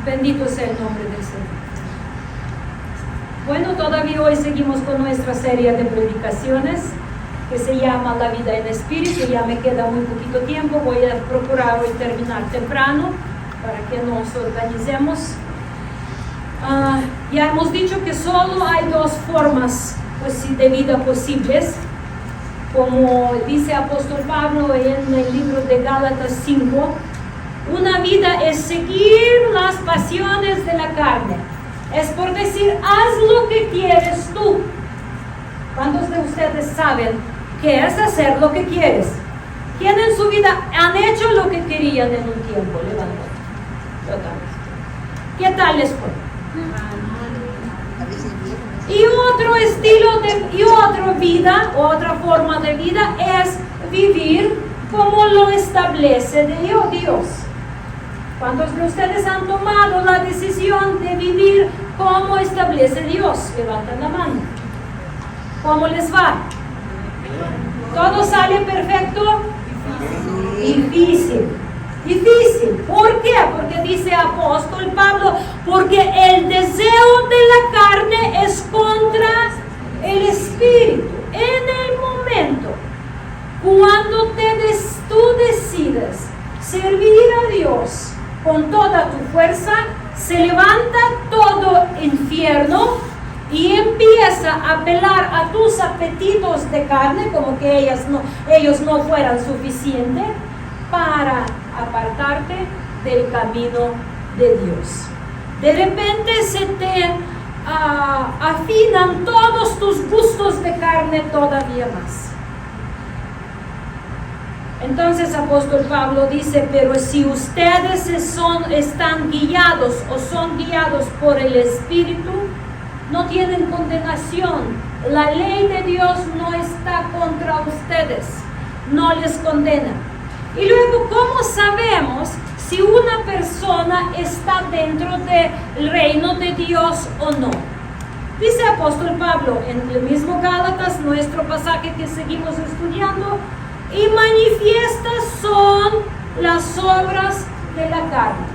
Bendito sea el nombre del Señor. Bueno, todavía hoy seguimos con nuestra serie de predicaciones que se llama La vida en espíritu. Ya me queda muy poquito tiempo, voy a procurar hoy terminar temprano para que nos organicemos. Ya hemos dicho que solo hay dos formas de vida posibles, como dice apóstol Pablo en el libro de Gálatas 5. Una vida es seguir las pasiones de la carne, es por decir, haz lo que quieres tú. ¿Cuántos de ustedes saben qué es hacer lo que quieres? ¿Quién en su vida han hecho lo que querían en un tiempo? Levanten. ¿Qué tal les fue? Y otro estilo y otra forma de vida es vivir como lo establece Dios. ¿Cuántos de ustedes han tomado la decisión de vivir como establece Dios? Levanten la mano. ¿Cómo les va? ¿Todo sale perfecto? Difícil. ¿Por qué? Porque dice apóstol Pablo, porque el deseo de la carne es contra el espíritu. En el momento cuando tú decides servir a Dios con toda tu fuerza, se levanta todo infierno y empieza a apelar a tus apetitos de carne, como que ellos no fueran suficientes para apartarte del camino de Dios. De repente se te afinan todos tus gustos de carne todavía más. Entonces apóstol Pablo dice, pero si ustedes están guiados o son guiados por el Espíritu, no tienen condenación. La ley de Dios no está contra ustedes, no les condena. Y luego, ¿cómo sabemos si una persona está dentro del reino de Dios o no? Dice apóstol Pablo en el mismo Gálatas, nuestro pasaje que seguimos estudiando, y manifiestas son las obras de la carne.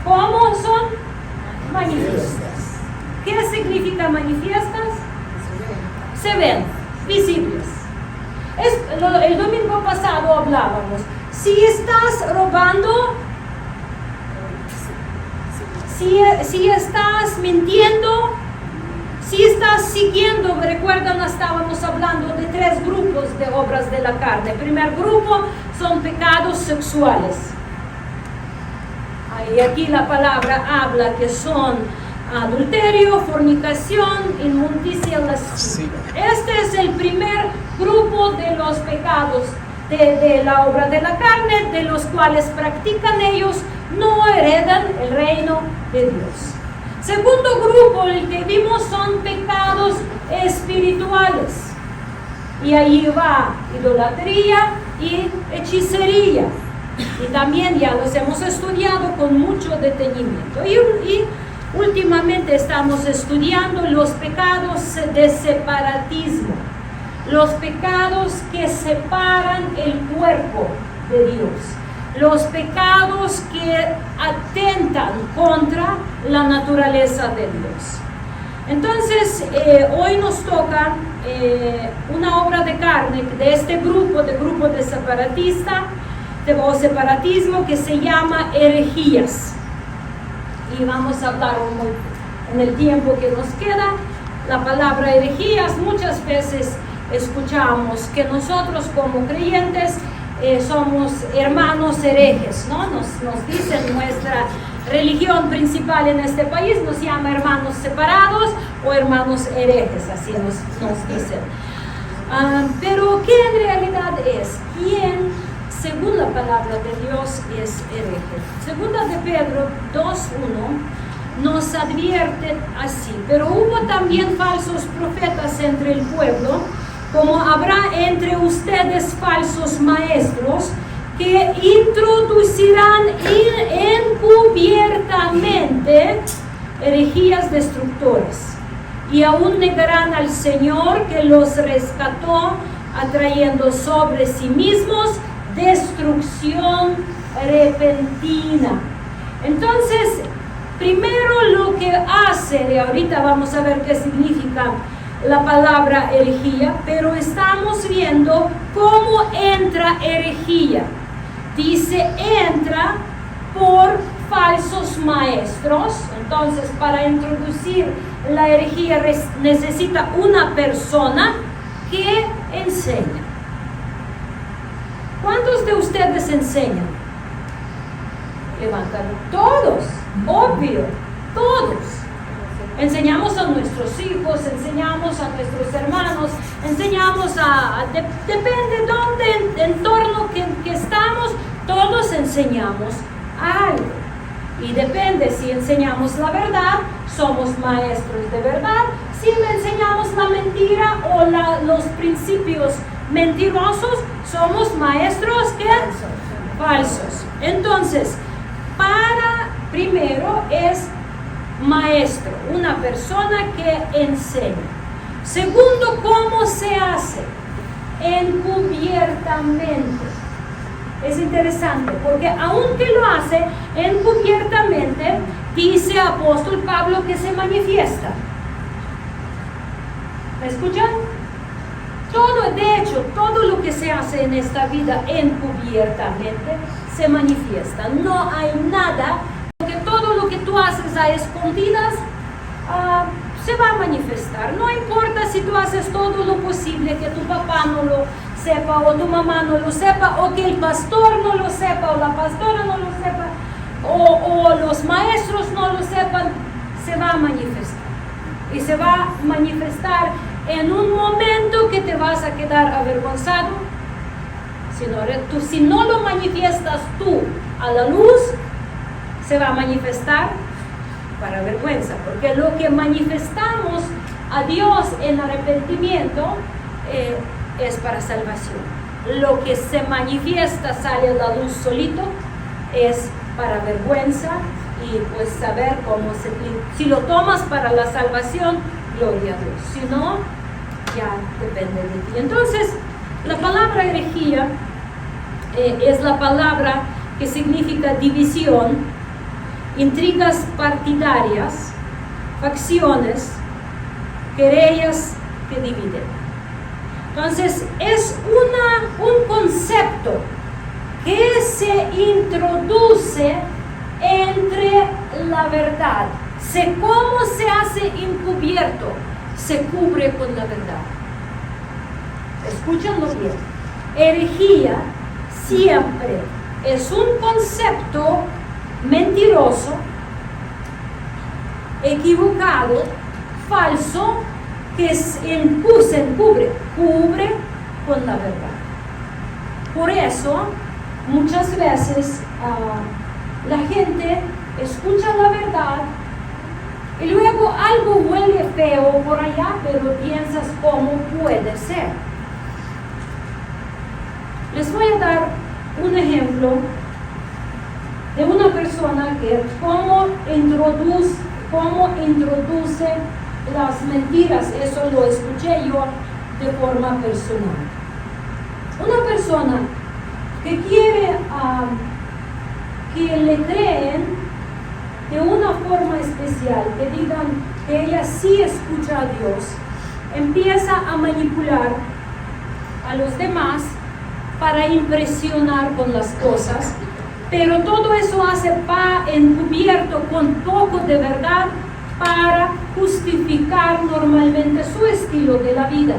¿Cómo son? Manifiestas. ¿Qué significa manifiestas? Se ven, visibles. El domingo pasado hablábamos, si estás robando, si estás mintiendo, si estás siguiendo, recuerdan, estábamos hablando de 3 grupos de obras de la carne. El primer grupo son pecados sexuales. Y aquí la palabra habla que son adulterio, fornicación, inmundicia, lascivia. Este es el primer grupo de los pecados de la obra de la carne, de los cuales practican ellos, no heredan el reino de Dios. Segundo grupo, el que vimos, son pecados espirituales. Y ahí va idolatría y hechicería. Y también ya los hemos estudiado con mucho detenimiento. Y últimamente estamos estudiando los pecados de separatismo. Los pecados que separan el cuerpo de Dios. Los pecados que atentan contra la naturaleza de Dios. Entonces, hoy nos toca una obra de carne de este grupo de separatismo que se llama herejías. Y vamos a hablar en el tiempo que nos queda. La palabra herejías, muchas veces escuchamos que nosotros como creyentes somos hermanos herejes, ¿no? Nos dicen, nuestra religión principal en este país nos llama hermanos separados o hermanos herejes, así nos dicen. Pero ¿qué en realidad es? ¿Quién, según la palabra de Dios, es hereje? Segunda de Pedro 2:1 nos advierte así: pero hubo también falsos profetas entre el pueblo, como habrá entre ustedes falsos maestros, que introducirán encubiertamente herejías destructoras, y aún negarán al Señor que los rescató, atrayendo sobre sí mismos destrucción repentina. Entonces, primero lo que hace, y ahorita vamos a ver qué significa la palabra herejía, pero estamos viendo cómo entra herejía. Dice, entra por falsos maestros. Entonces, para introducir la herejía necesita una persona que enseña. ¿Cuántos de ustedes enseñan? Levantan. Todos, obvio, todos. Enseñamos a nuestros hijos, enseñamos a nuestros hermanos, enseñamos depende dónde, entorno que estamos, todos enseñamos algo. Y depende si enseñamos la verdad, somos maestros de verdad. Si le enseñamos la mentira o los principios mentirosos, somos maestros ¿qué? Falsos. Entonces, primero es maestro, una persona que enseña. Segundo, ¿cómo se hace? Encubiertamente. Es interesante porque aunque lo hace encubiertamente, dice apóstol Pablo que se manifiesta. ¿Me escuchan? De hecho, todo lo que se hace en esta vida encubiertamente se manifiesta. No hay nada, porque todo lo que tú haces a escondidas se va a manifestar. No importa si tú haces todo lo posible que tu papá no lo sepa o tu mamá no lo sepa o que el pastor no lo sepa o la pastora no lo sepa o los maestros no lo sepan, se va a manifestar. Y se va a manifestar en un momento que te vas a quedar avergonzado. Si no lo manifiestas tú a la luz, se va a manifestar para vergüenza, porque lo que manifestamos a Dios en arrepentimiento es para salvación. Lo que se manifiesta, sale a la luz solito, es para vergüenza y pues saber cómo si lo tomas para la salvación, gloria a Dios. Si no, ya depende de ti. Entonces, la palabra herejía es la palabra que significa división, intrigas partidarias, facciones, querellas que dividen. Entonces, es un concepto que se introduce entre la verdad. ¿Cómo se hace encubierto? Se cubre con la verdad. Escúchanlo bien. Herejía siempre es un concepto mentiroso, equivocado, falso, que cubre con la verdad. Por eso, muchas veces la gente escucha la verdad y luego algo huele feo por allá, pero piensas cómo puede ser. Les voy a dar un ejemplo de una persona que cómo introduce las mentiras. Eso lo escuché yo de forma personal. Una persona que quiere que le creen de una forma especial, que digan que ella sí escucha a Dios, empieza a manipular a los demás para impresionar con las cosas, pero todo eso hace encubierto con poco de verdad para justificar normalmente su estilo de la vida.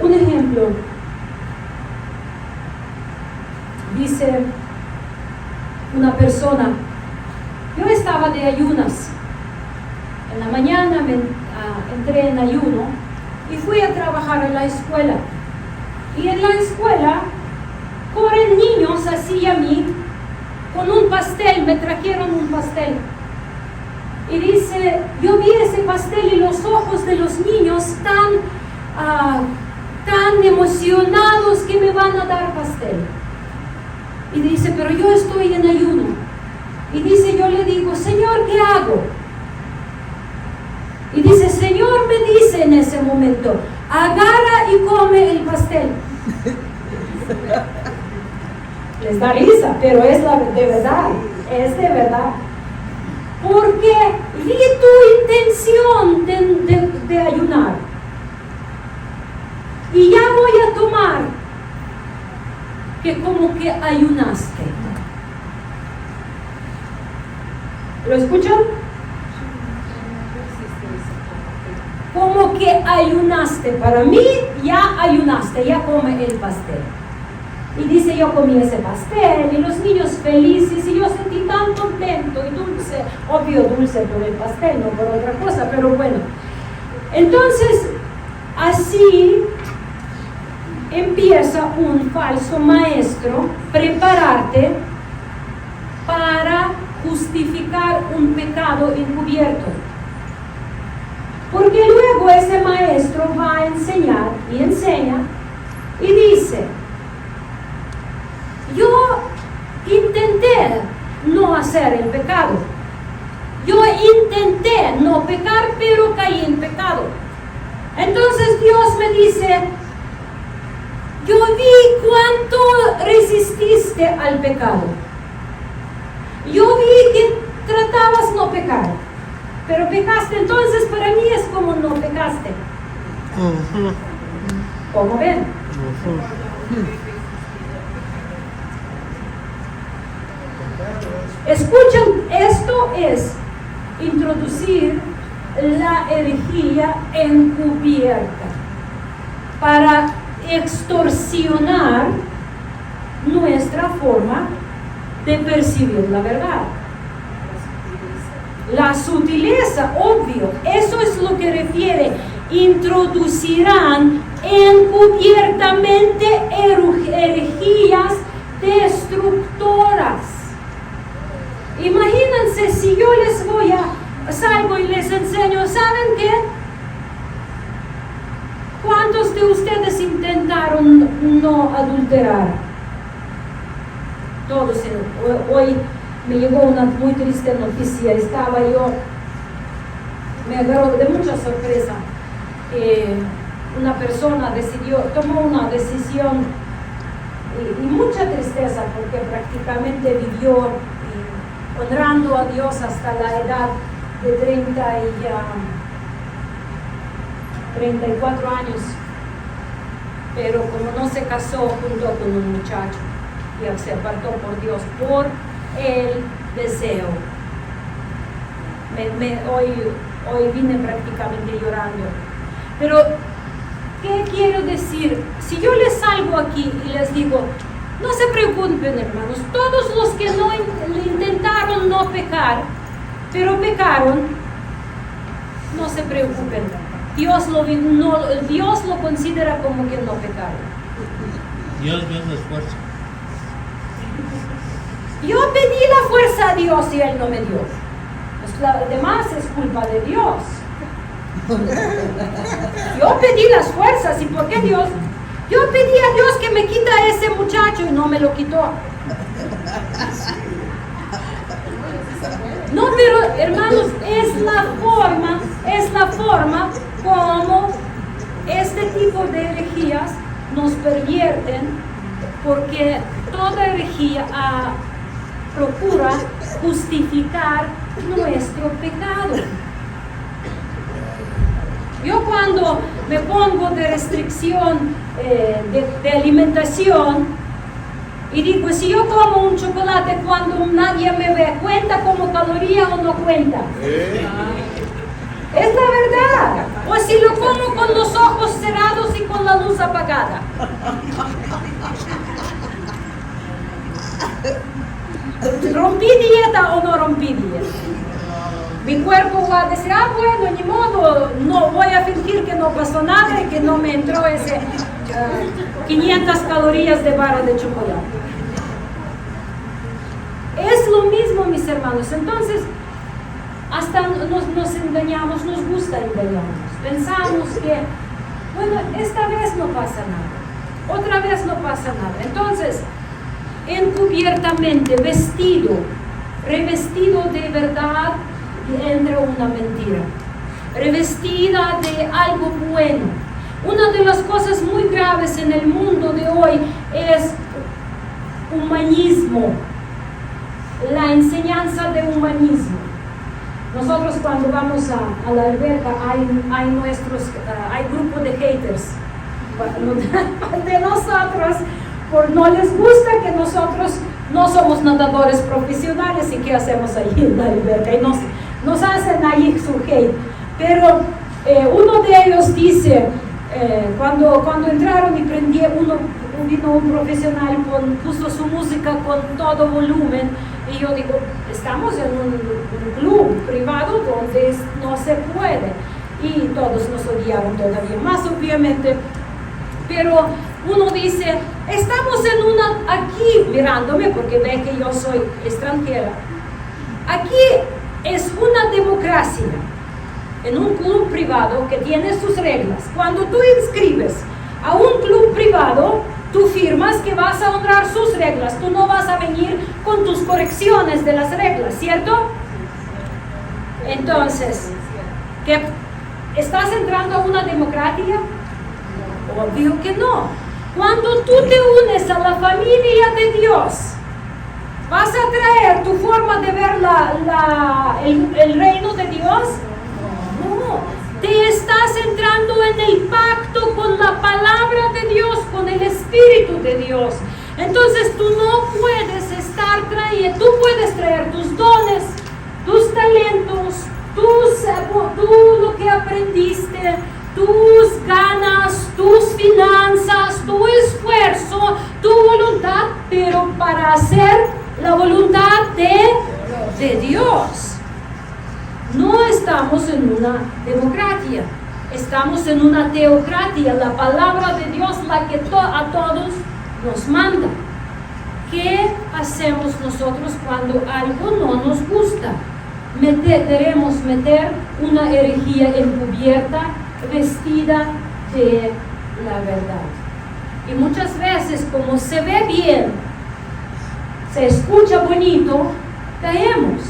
Un ejemplo, dice una persona: yo estaba de ayunas, en la mañana entré en ayuno y fui a trabajar en la escuela, y en la escuela corren niños así a mí con un pastel, me trajeron un pastel y dice, yo vi ese pastel y los ojos de los niños tan emocionados que me van a dar pastel. Y dice, pero yo estoy en ayuno. Y dice, yo le digo, Señor, ¿qué hago? Y dice, Señor me dice en ese momento, agarra y come el pastel. Les da risa, pero es de verdad. verdad. Porque vi tu intención de ayunar. Y ya voy a tomar que como que ayunaste. ¿Lo escuchan? Como que ayunaste. Para mí ya ayunaste, ya come el pastel. Y dice, yo comí ese pastel y los niños felices y yo sentí tan contento y dulce, obvio dulce por el pastel, no por otra cosa, pero bueno. Entonces, así empieza un falso maestro prepararte para justificar un pecado encubierto. Porque luego ese maestro va a enseñar y enseña y dice, yo intenté no hacer el pecado. Yo intenté no pecar, pero caí en pecado. Entonces Dios me dice, yo vi cuánto resististe al pecado. Yo vi que tratabas no pecar, pero pecaste. Entonces para mí es como no pecaste. ¿Cómo ven? Escuchen, esto es introducir la herejía encubierta para extorsionar nuestra forma de percibir la verdad. La sutileza, obvio, eso es lo que refiere. Introducirán encubiertamente herejías destructoras. Imagínense si yo les salgo y les enseño, ¿saben qué? ¿Cuántos de ustedes intentaron no adulterar? Todos. Hoy me llegó una muy triste noticia. Me agarró de mucha sorpresa. Una persona tomó una decisión y mucha tristeza porque prácticamente vivió honrando a Dios hasta la edad de 34 años, pero como no se casó junto con un muchacho y se apartó por Dios por el deseo. Hoy vine prácticamente llorando. Pero, ¿qué quiero decir? Si yo les salgo aquí y les digo, no se preocupen, hermanos, todos los que no intentaron no pecar, pero pecaron, no se preocupen. Dios lo considera como que no pecaron. Dios dio el esfuerzo. Yo pedí la fuerza a Dios y Él no me dio. Pues lo demás es culpa de Dios. Yo pedí las fuerzas, ¿y por qué Dios? Yo pedí a Dios que me quita a ese muchacho y no me lo quitó. No, pero hermanos, es la forma como este tipo de herejías nos pervierten, porque toda herejía procura justificar nuestro pecado. Yo cuando me pongo de restricción de alimentación y digo, si yo como un chocolate cuando nadie me ve, ¿cuenta como caloría o no cuenta? Es la verdad. O si lo como con los ojos cerrados y con la luz apagada. ¿Rompí dieta o no rompí dieta? Mi cuerpo va a decir, bueno, ni modo, no voy a fingir que no pasó nada y que no me entró ese 500 calorías de barra de chocolate. Es lo mismo, mis hermanos. Entonces, hasta nos engañamos, nos gusta engañarnos. Pensamos que, bueno, esta vez no pasa nada, otra vez no pasa nada. Entonces, encubiertamente, revestido de verdad, entra una mentira, revestida de algo bueno. Una de las cosas muy graves en el mundo de hoy es humanismo. la enseñanza de humanismo. Nosotros cuando vamos a la alberca hay grupos de haters de nosotros, no les gusta que nosotros no somos nadadores profesionales y qué hacemos ahí en la alberca y nos hacen ahí su hate. Pero uno de ellos dice, cuando entraron y vino un profesional, puso su música con todo volumen, y yo digo, estamos en un club privado donde no se puede, y todos nos odiaron todavía más, obviamente, pero uno dice, estamos aquí mirándome, porque ve que yo soy extranjera, aquí es una democracia, en un club privado que tiene sus reglas. Cuando tú inscribes a un club privado, tú firmas que vas a honrar sus reglas, tú no vas a venir con tus correcciones de las reglas, ¿cierto? Entonces, ¿qué? ¿Estás entrando a una democracia? Obvio que no. Cuando tú te unes a la familia de Dios, ¿vas a traer tu forma de ver el reino de Dios? No. Te estás entrando en el pacto con la palabra de Dios, con el Espíritu de Dios. Entonces tú no puedes tú puedes traer tus dones, tus talentos, lo que aprendiste, tus ganas, tus finanzas, tu esfuerzo, tu voluntad, pero para hacer la voluntad de Dios. No estamos en una democracia, estamos en una teocracia, la palabra de Dios la que a todos nos manda. ¿Qué hacemos nosotros cuando algo no nos gusta? Queremos meter una herejía encubierta, vestida de la verdad. Y muchas veces, como se ve bien, se escucha bonito, caemos.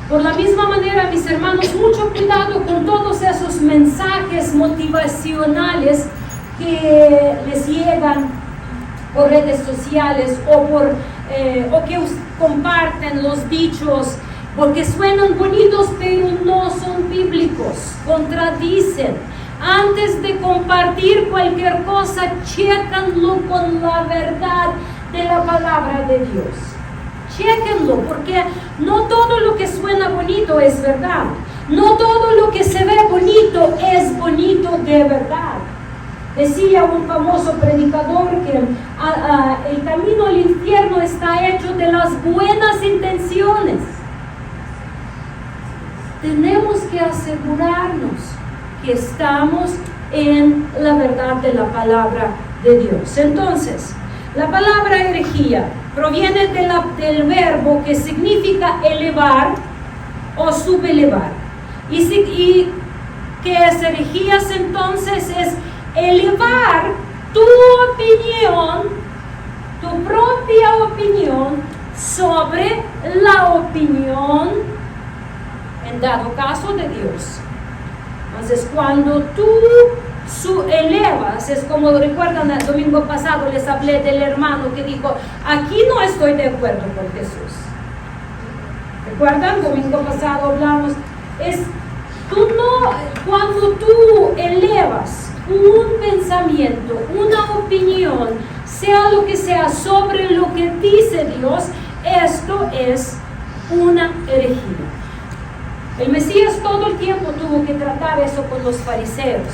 Por la misma manera, mis hermanos, mucho cuidado con todos esos mensajes motivacionales que les llegan por redes sociales o que comparten los dichos, porque suenan bonitos pero no son bíblicos, contradicen. Antes de compartir cualquier cosa, chécanlo con la verdad de la palabra de Dios. Chéquenlo, porque no todo lo que suena bonito es verdad. No todo lo que se ve bonito es bonito de verdad. Decía un famoso predicador que el camino al infierno está hecho de las buenas intenciones. Tenemos que asegurarnos que estamos en la verdad de la palabra de Dios. Entonces, la palabra herejía proviene del verbo que significa elevar o subelevar. ¿Y qué es herejías entonces? Es elevar tu opinión, tu propia opinión, sobre la opinión, en dado caso, de Dios. Entonces, cuando tú elevas, es como recuerdan el domingo pasado, les hablé del hermano que dijo, aquí no estoy de acuerdo con Jesús. ¿Recuerdan? Domingo pasado hablamos, cuando tú elevas un pensamiento, una opinión, sea lo que sea, sobre lo que dice Dios, esto es una herejía. El Mesías todo el tiempo tuvo que tratar eso con los fariseos.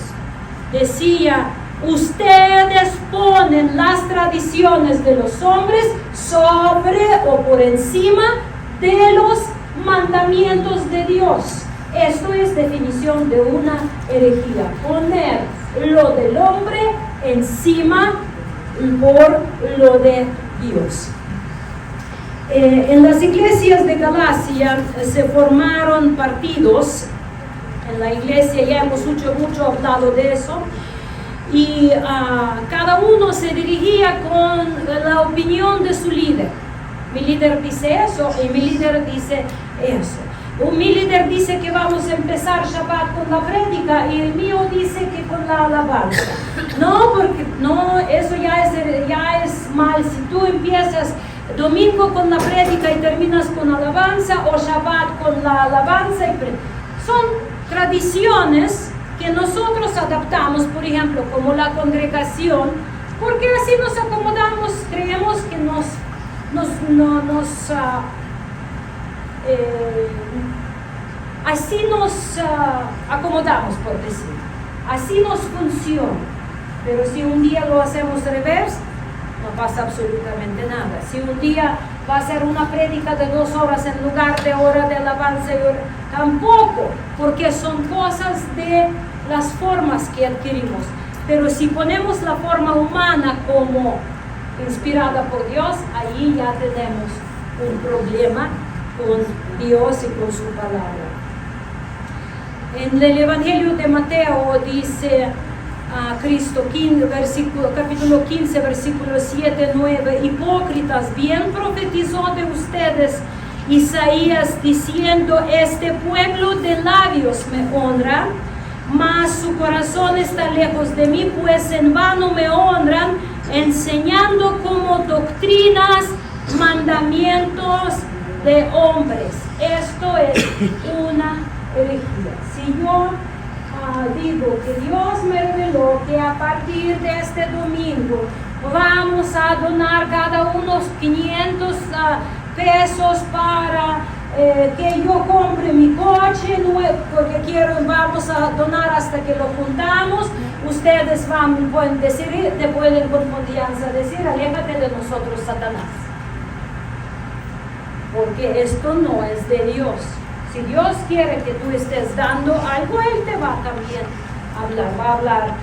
Decía, ustedes ponen las tradiciones de los hombres sobre o por encima de los mandamientos de Dios. Esto es definición de una herejía, poner lo del hombre encima por lo de Dios. En las iglesias de Galacia se formaron partidos. En la iglesia ya hemos mucho hablado de eso, y cada uno se dirigía con la opinión de su líder. Mi líder dice eso y mi líder dice eso. Mi líder dice que vamos a empezar Shabbat con la prédica y el mío dice que con la alabanza. No, porque no, eso ya es mal. Si tú empiezas domingo con la prédica y terminas con alabanza, o Shabbat con la alabanza. Son tradiciones que nosotros adaptamos, por ejemplo, como la congregación, porque así nos acomodamos, creemos que así nos acomodamos, por decir. Así nos funciona. Pero si un día lo hacemos revés, no pasa absolutamente nada. Si un día va a ser una prédica de 2 horas en lugar de hora de alabanza, tampoco, porque son cosas de las formas que adquirimos. Pero si ponemos la forma humana como inspirada por Dios, ahí ya tenemos un problema con Dios y con su palabra. En el Evangelio de Mateo dice Cristo, capítulo 15, versículos 7, 9, hipócritas, bien profetizó de ustedes Isaías diciendo, este pueblo de labios me honra, mas su corazón está lejos de mí, pues en vano me honran, enseñando como doctrinas mandamientos de hombres. Esto es una herejía. Si yo digo que Dios me reveló que a partir de este domingo vamos a donar cada uno 500 pesos para que yo compre mi coche nuevo, porque vamos a donar hasta que lo juntamos, ustedes pueden decir, te pueden con confianza decir, aléjate de nosotros, Satanás. Porque esto no es de Dios. Si Dios quiere que tú estés dando algo, Él te va también a hablar, va a hablar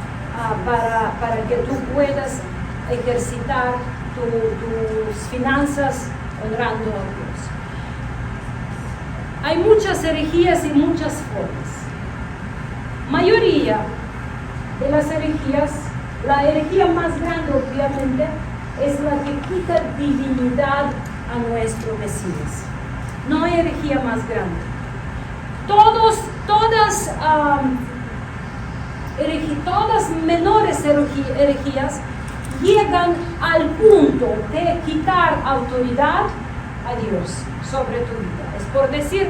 para que tú puedas ejercitar tus finanzas honrando a Dios. Hay muchas herejías y muchas formas. Mayoría de las herejías, la herejía más grande obviamente es la que quita divinidad a nuestro Mesías. No hay herejía más grande. Todas menores herejías llegan al punto de quitar autoridad a Dios sobre tu vida. Es por decir,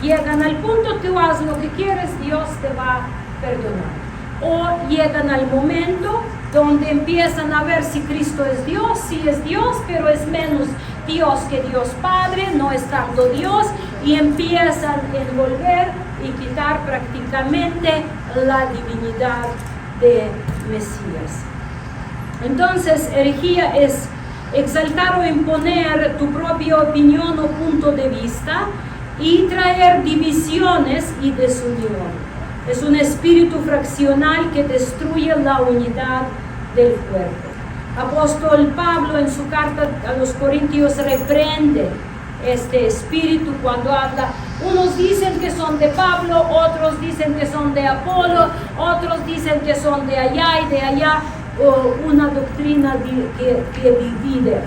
llegan al punto, tú haz lo que quieres, Dios te va a perdonar. O llegan al momento donde empiezan a ver si Cristo es Dios, si es Dios, pero es menos Dios que Dios Padre, no es tanto Dios, y empiezan a envolver y quitar prácticamente la divinidad de Mesías. Entonces, herejía es exaltar o imponer tu propia opinión o punto de vista y traer divisiones y desunión. Es un espíritu fraccional que destruye la unidad del cuerpo. Apóstol Pablo en su carta a los Corintios reprende este espíritu cuando habla. Unos dicen que son de Pablo, otros dicen que son de Apolo, otros dicen que son de allá y de allá, o una doctrina que divide.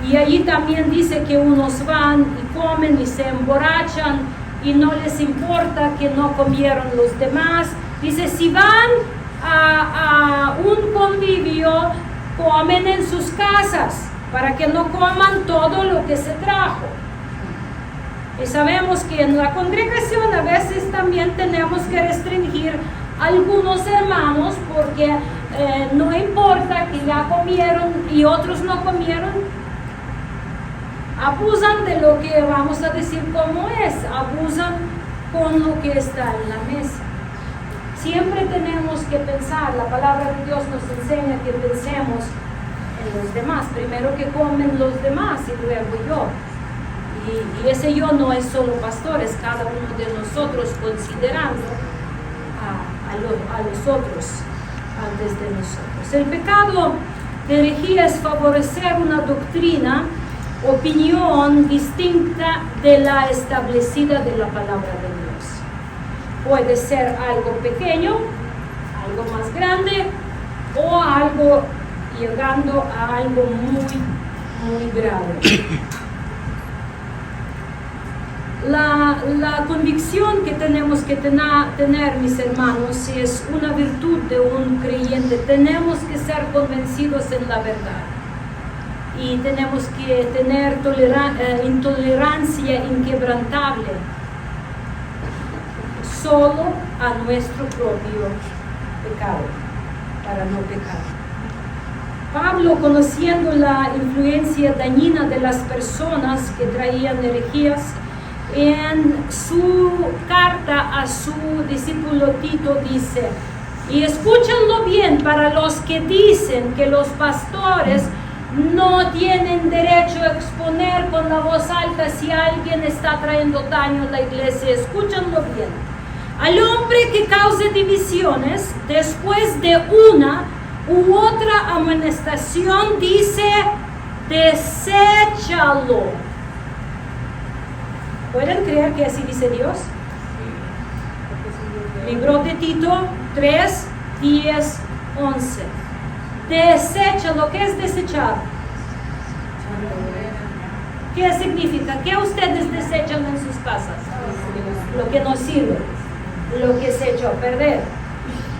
Y allí también dice que unos van y comen y se emborrachan y no les importa que no comieron los demás. Dice, si van a un convivio, comen en sus casas para que no coman todo lo que se trajo. Y sabemos que en la congregación a veces también tenemos que restringir a algunos hermanos porque no importa que ya comieron y otros no comieron, abusan de lo que vamos a decir como es, abusan con lo que está en la mesa. Siempre tenemos que pensar, la palabra de Dios nos enseña que pensemos en los demás, primero que comen los demás y luego yo. Y ese yo no es solo pastores, cada uno de nosotros considerando a los otros antes de nosotros. El pecado de herejía es favorecer una doctrina, opinión distinta de la establecida de la palabra de Dios. Puede ser algo pequeño, algo más grande o algo llegando a algo muy grave. La convicción que tenemos que tener, mis hermanos, si es una virtud de un creyente, tenemos que ser convencidos en la verdad. y tenemos que tener intolerancia inquebrantable solo a nuestro propio pecado, para no pecar. Pablo, conociendo la influencia dañina de las personas que traían herejías, en su carta a su discípulo Tito dice, y escúchenlo bien para los que dicen que los pastores no tienen derecho a exponer con la voz alta si alguien está trayendo daño a la iglesia. Escúchenlo bien. Al hombre que cause divisiones después de una u otra amonestación dice, deséchalo. ¿Pueden creer que así dice Dios? Libro de Tito 3, 10, 11. Deséchalo. ¿Qué es desechar? ¿Qué significa? ¿Qué ustedes desechan en sus casas? Lo que no sirve, lo que se echó a perder.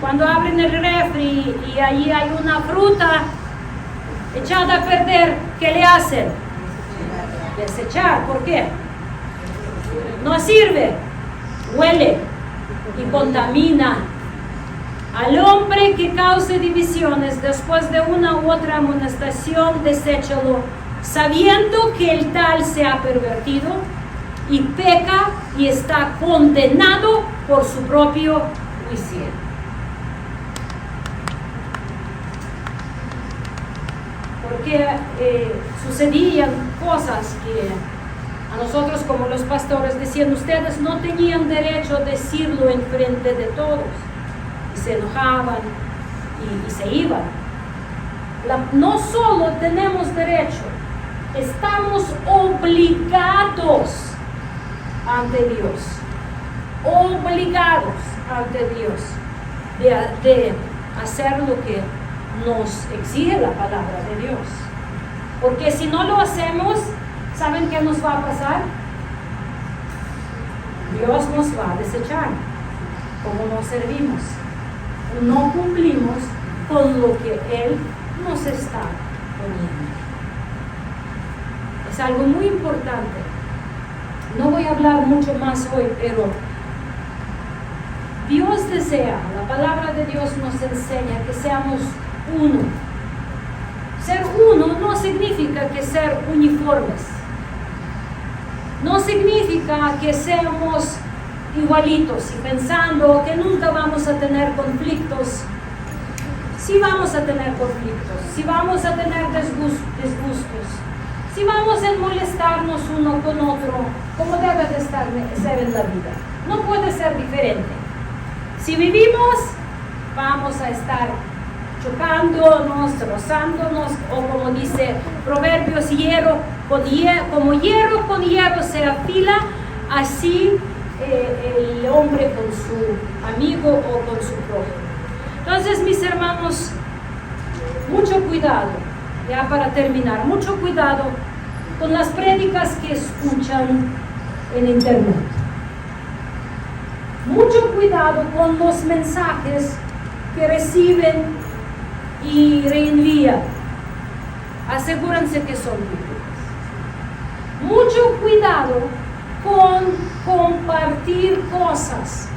Cuando abren el refri y allí hay una fruta echada a perder, ¿qué le hacen? Desechar. ¿Por qué? No sirve, huele y contamina. Al hombre que cause divisiones después de una u otra amonestación, deséchalo, sabiendo que el tal se ha pervertido y peca y está condenado por su propio juicio. Porque sucedían cosas que a nosotros como los pastores decían, ustedes no tenían derecho a decirlo en frente de todos. Y se enojaban y se iban. No solo tenemos derecho, estamos obligados ante Dios. Obligados ante Dios de hacer lo que nos exige la palabra de Dios. Porque si no lo hacemos, ¿saben qué nos va a pasar? Dios nos va a desechar, como nos servimos. No cumplimos con lo que Él nos está poniendo. Es algo muy importante. No voy a hablar mucho más hoy, pero Dios desea, la palabra de Dios nos enseña que seamos uno. Ser uno no significa que ser uniformes. No significa que seamos igualitos y pensando que nunca vamos a tener conflictos. Sí vamos a tener conflictos, sí vamos a tener disgustos, sí vamos a molestarnos uno con otro, como debe de ser en la vida. No puede ser diferente. Si vivimos, vamos a estar chocándonos, rozándonos, o como dice Proverbios, como hierro con hierro se afila, así el hombre con su amigo o con su prójimo. Entonces, mis hermanos, mucho cuidado, ya para terminar, mucho cuidado con las prédicas que escuchan en internet. Mucho cuidado con los mensajes que reciben y reenvían. Asegúrense que son bíblicos. Mucho cuidado con compartir cosas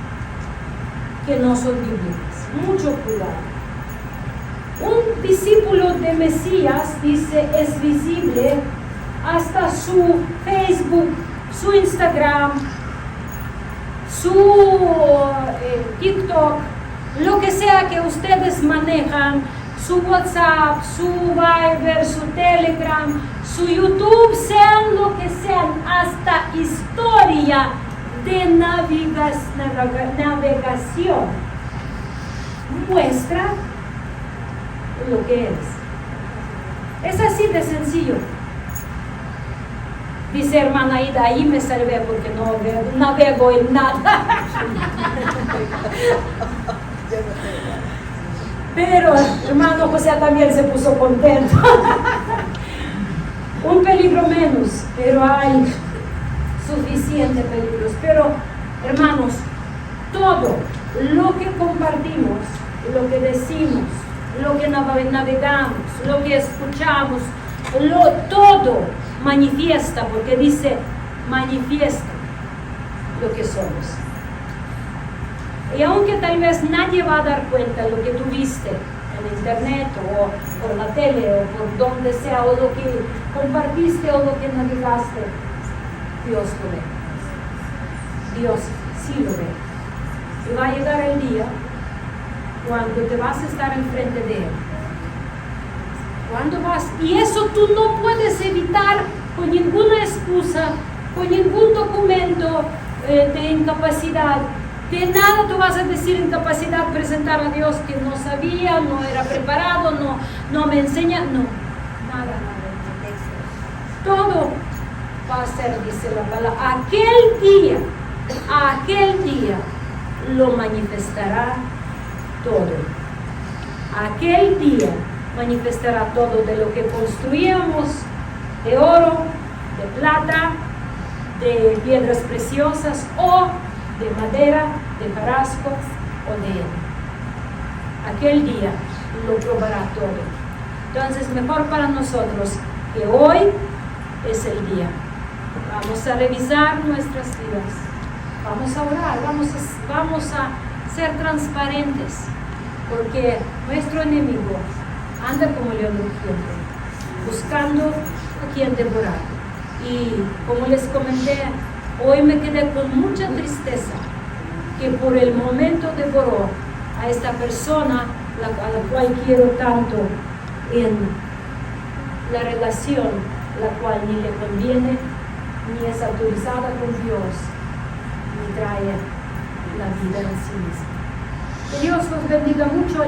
que no son bíblicas. Mucho cuidado. Un discípulo de Mesías, dice, es visible hasta su Facebook, su Instagram, su TikTok, lo que sea que ustedes manejan, su WhatsApp, su Viber, su Telegram, su YouTube, sean lo que sean, hasta historia de navegación, muestra lo que es. Es así de sencillo. Dice hermana Ida, ahí me salvé porque no navego en nada. Pero hermano José también se puso contento. Un peligro menos, pero hay suficiente peligros. Pero hermanos, todo lo que compartimos, lo que decimos, lo que navegamos, lo que escuchamos, todo manifiesta, porque dice manifiesta lo que somos. Y aunque tal vez nadie va a dar cuenta de lo que tú viste en internet o por la tele o por donde sea, o lo que compartiste o lo que navegaste, Dios lo ve. Dios sí lo ve. Y va a llegar el día cuando te vas a estar enfrente de Él. Cuando vas, y eso tú no puedes evitar con ninguna excusa, con ningún documento de incapacidad. De nada tú vas a decir incapacidad, presentar a Dios que no sabía, no era preparado, no me enseña, no, nada. Todo va a ser, dice la palabra, aquel día lo manifestará todo. Aquel día manifestará todo de lo que construíamos, de oro, de plata, de piedras preciosas o de madera, de carrasco o de heno. Aquel día lo probará todo. Entonces, mejor para nosotros que hoy es el día. Vamos a revisar nuestras vidas. Vamos a orar, vamos a ser transparentes, porque nuestro enemigo anda como león rugiente, buscando a quien devorar. Y como les comenté, hoy me quedé con mucha tristeza que por el momento devoró a esta persona a la cual quiero tanto en la relación, la cual ni le conviene, ni es autorizada con Dios, ni trae la vida en sí misma. Que Dios los bendiga mucho.